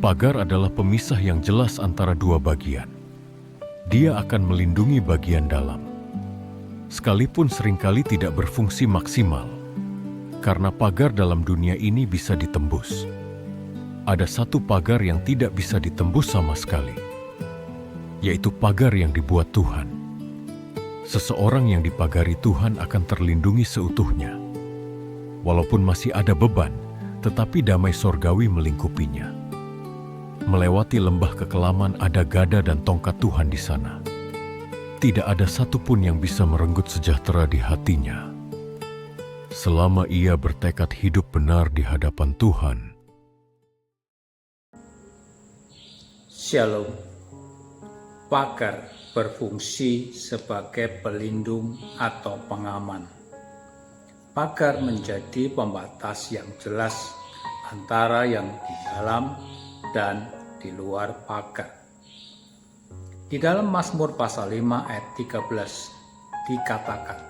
Pagar adalah pemisah yang jelas antara dua bagian. Dia akan melindungi bagian dalam. Sekalipun seringkali tidak berfungsi maksimal, karena pagar dalam dunia ini bisa ditembus. Ada satu pagar yang tidak bisa ditembus sama sekali, yaitu pagar yang dibuat Tuhan. Seseorang yang dipagari Tuhan akan terlindungi seutuhnya. Walaupun masih ada beban, tetapi damai sorgawi melingkupinya. Melewati lembah kekelaman ada gada dan tongkat Tuhan di sana. Tidak ada satupun yang bisa merenggut sejahtera di hatinya. Selama ia bertekad hidup benar di hadapan Tuhan. Shalom. Pagar berfungsi sebagai pelindung atau pengaman. Pagar menjadi pembatas yang jelas antara yang di dalam dan di luar pagar. Di dalam Mazmur pasal 5 ayat 13 dikatakan,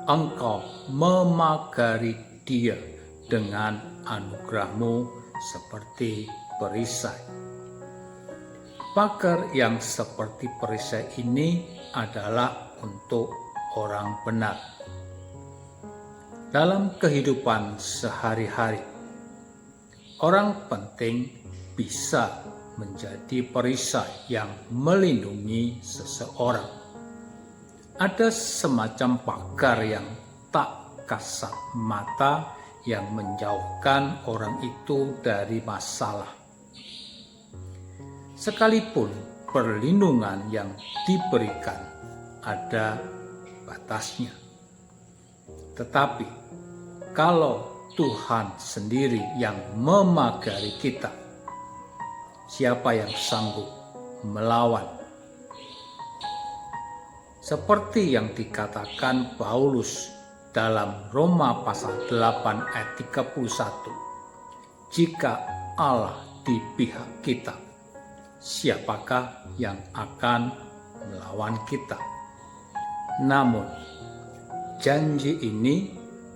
Engkau memagari dia dengan anugerah-Mu seperti perisai. Pagar yang seperti perisai ini adalah untuk orang benar. Dalam kehidupan sehari-hari, orang penting bisa menjadi perisai yang melindungi seseorang. Ada semacam pagar yang tak kasat mata yang menjauhkan orang itu dari masalah. Sekalipun perlindungan yang diberikan ada batasnya. Tetapi kalau Tuhan sendiri yang memagari kita, siapa yang sanggup melawan? Seperti yang dikatakan Paulus dalam Roma pasal 8 ayat 31. Jika Allah di pihak kita, siapakah yang akan melawan kita? Namun, janji ini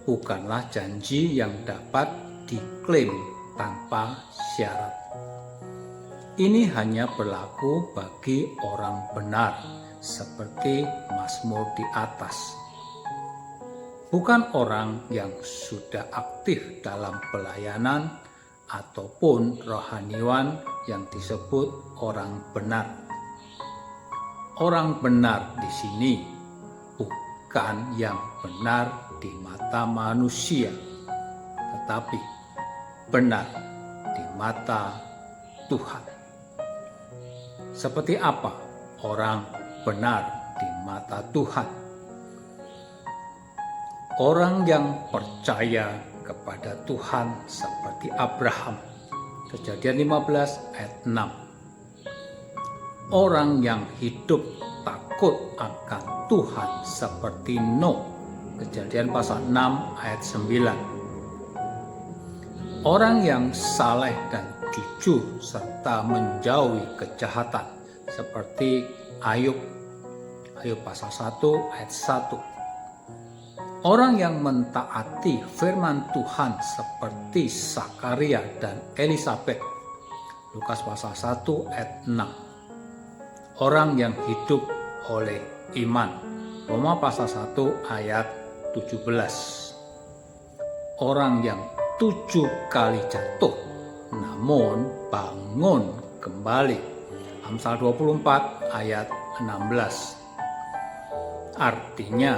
bukanlah janji yang dapat diklaim tanpa syarat. Ini hanya berlaku bagi orang benar, seperti Mazmur di atas. Bukan orang yang sudah aktif dalam pelayanan ataupun rohaniwan yang disebut orang benar. Orang benar di sini bukan yang benar di mata manusia, tetapi benar di mata Tuhan. Seperti apa orang benar di mata Tuhan? Orang yang percaya kepada Tuhan seperti Abraham. Kejadian 15 ayat 6. Orang yang hidup takut akan Tuhan seperti Nuh. Kejadian pasal 6 ayat 9. Orang yang saleh dan jujur serta menjauhi kejahatan seperti Ayub pasal 1 ayat 1. Orang yang mentaati firman Tuhan seperti Sakaria dan Elisabet. Lukas pasal 1 ayat 6. Orang yang hidup oleh iman. Roma pasal 1 ayat 17. Orang yang 7 kali jatuh namun bangun kembali. Amsal 24 ayat 16. Artinya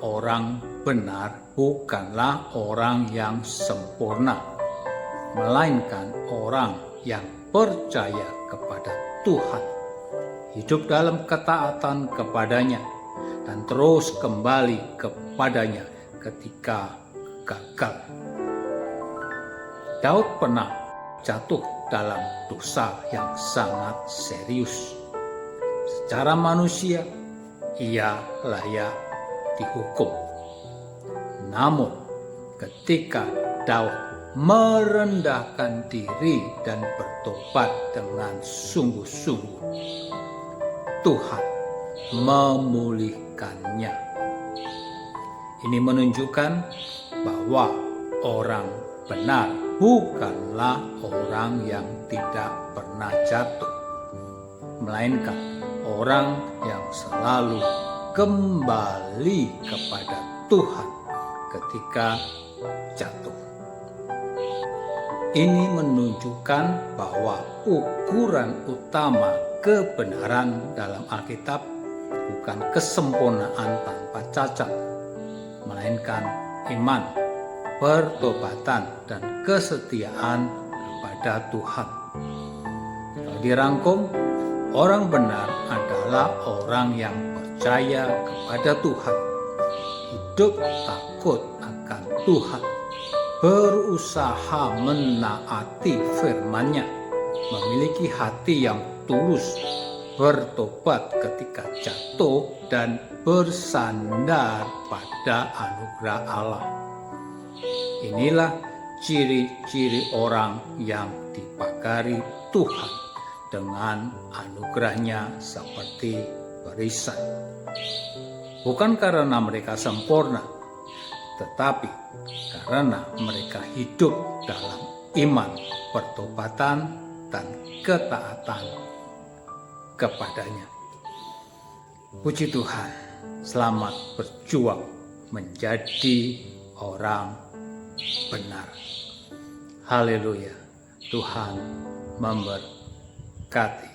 orang benar bukanlah orang yang sempurna, melainkan orang yang percaya kepada Tuhan, hidup dalam ketaatan kepadanya, dan terus kembali kepadanya ketika gagal. Daud pernah jatuh dalam dosa yang sangat serius. Secara manusia, ia layak dihukum. Namun, ketika Daud merendahkan diri dan bertobat dengan sungguh-sungguh, Tuhan memulihkannya. Ini menunjukkan bahwa orang benar bukanlah orang yang tidak pernah jatuh, melainkan orang yang selalu kembali kepada Tuhan ketika jatuh. Ini menunjukkan bahwa ukuran utama kebenaran dalam Alkitab bukan kesempurnaan tanpa cacat, melainkan iman, pertobatan, dan kesetiaan kepada Tuhan. Kalau dirangkum, orang benar adalah orang yang percaya kepada Tuhan, hidup takut akan Tuhan, berusaha menaati firman-Nya, memiliki hati yang tulus, bertobat ketika jatuh, dan bersandar pada anugerah Allah. Inilah ciri-ciri orang yang dipagari Tuhan dengan anugerah-Nya seperti perisai. Bukan karena mereka sempurna, tetapi karena mereka hidup dalam iman, pertobatan, dan ketaatan kepadanya. Puji Tuhan, selamat berjuang menjadi orang benar. Haleluya, Tuhan memberkati.